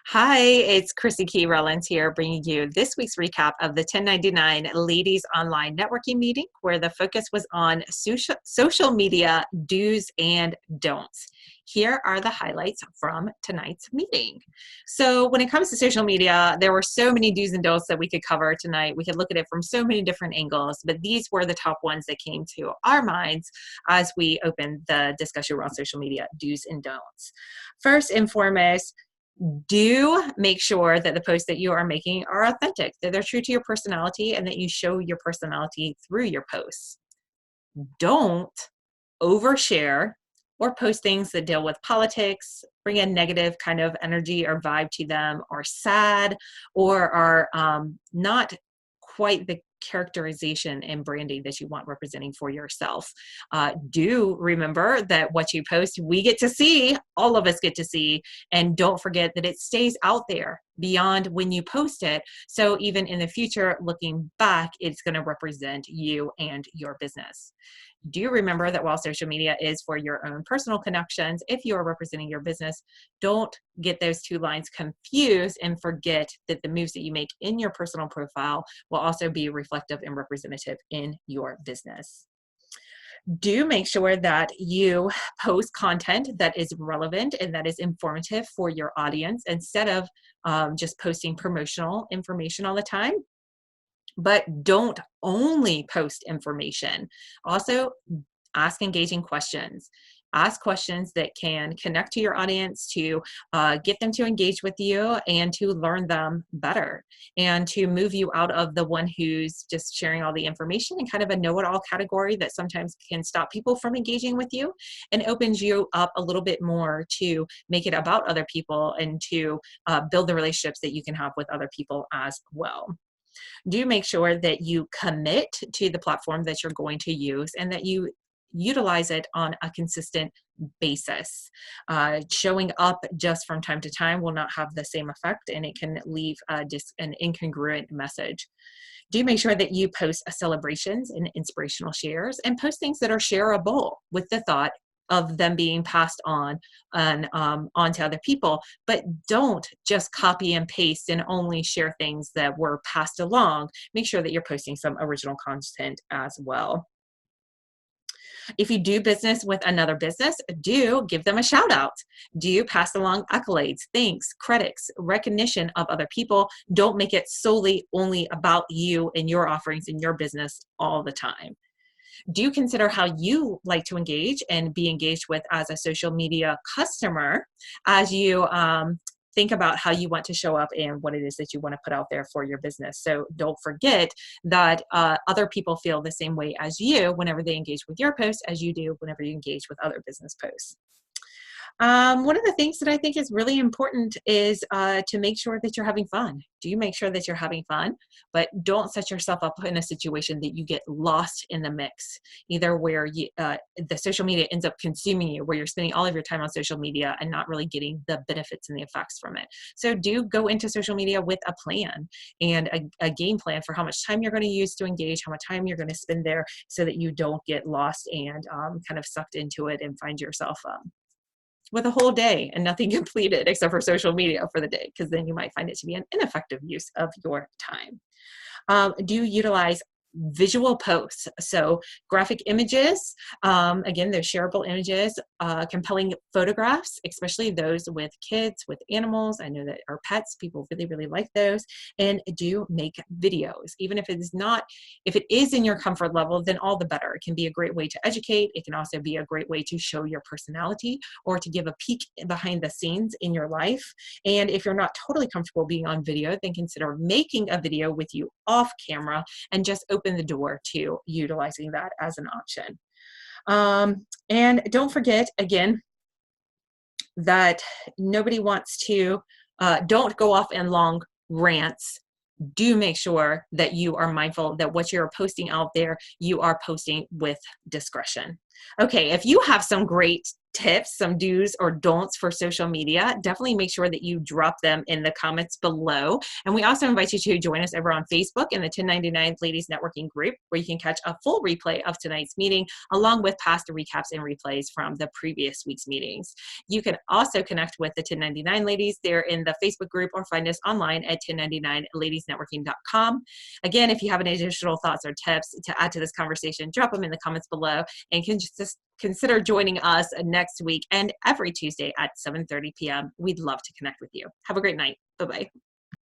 Hi, it's Chrissy Key Rollins here, bringing you this week's recap of the 1099 Ladies Online Networking Meeting, where the focus was on social media do's and don'ts. Here are the highlights from tonight's meeting. So, when it comes to social media, there were so many do's and don'ts that we could cover tonight. We could look at it from so many different angles, but these were the top ones that came to our minds as we opened the discussion around social media do's and don'ts. First and foremost, do make sure that the posts that you are making are authentic, that they're true to your personality, and that you show your personality through your posts. Don't overshare or post things that deal with politics, bring a negative kind of energy or vibe to them, or sad, or are not quite the characterization and branding that you want representing for yourself. Do remember that what you post, we get to see, all of us get to see, and don't forget that it stays out there beyond when you post it. So even in the future, looking back, it's going to represent you and your business. Do remember that while social media is for your own personal connections, if you are representing your business, don't get those two lines confused and forget that the moves that you make in your personal profile will also be reflective and representative in your business. Do make sure that you post content that is relevant and that is informative for your audience instead of just posting promotional information all the time. But don't only post information. Also, ask engaging questions. Ask questions that can connect to your audience, to get them to engage with you and to learn them better, and to move you out of the one who's just sharing all the information and kind of a know-it-all category that sometimes can stop people from engaging with you, and opens you up a little bit more to make it about other people and to build the relationships that you can have with other people as well. Do make sure that you commit to the platform that you're going to use and that you utilize it on a consistent basis. Showing up just from time to time will not have the same effect, and it can leave an incongruent message. Do make sure that you post celebrations and inspirational shares, and post things that are shareable with the thought of them being passed on and onto other people. But don't just copy and paste and only share things that were passed along. Make sure that you're posting some original content as well. If you do business with another business, do give them a shout out. Do pass along accolades, thanks, credits, recognition of other people. Don't make it solely only about you and your offerings in your business all the time. Do consider how you like to engage and be engaged with as a social media customer as you think about how you want to show up and what it is that you want to put out there for your business. So don't forget that other people feel the same way as you whenever they engage with your post as you do whenever you engage with other business posts. One of the things that I think is really important is to make sure that you're having fun. Do make sure that you're having fun, but don't set yourself up in a situation that you get lost in the mix, either where the social media ends up consuming you, where you're spending all of your time on social media and not really getting the benefits and the effects from it. So do go into social media with a plan and a game plan for how much time you're going to use to engage, how much time you're going to spend there, so that you don't get lost and kind of sucked into it and find yourself with a whole day and nothing completed except for social media for the day, because then you might find it to be an ineffective use of your time. Do utilize visual posts. So graphic images, again, they're shareable images, compelling photographs, especially those with kids, with animals. I know that our pets, people really, really like those. And do make videos, even if if it is in your comfort level, then all the better. It can be a great way to educate. It can also be a great way to show your personality or to give a peek behind the scenes in your life. And if you're not totally comfortable being on video, then consider making a video with you off camera and just open the door to utilizing that as an option. And don't forget, again, that nobody wants to, don't go off in long rants. Do make sure that you are mindful that what you're posting out there, you are posting with discretion. Okay, if you have some great tips, some do's or don'ts for social media, definitely make sure that you drop them in the comments below. And we also invite you to join us over on Facebook in the 1099 Ladies Networking group, where you can catch a full replay of tonight's meeting, along with past recaps and replays from the previous week's meetings. You can also connect with the 1099 ladies there in the Facebook group, or find us online at 1099ladiesnetworking.com. Again, if you have any additional thoughts or tips to add to this conversation, drop them in the comments below, and can just consider joining us next week and every Tuesday at 7:30 p.m. We'd love to connect with you. Have a great night. Bye-bye.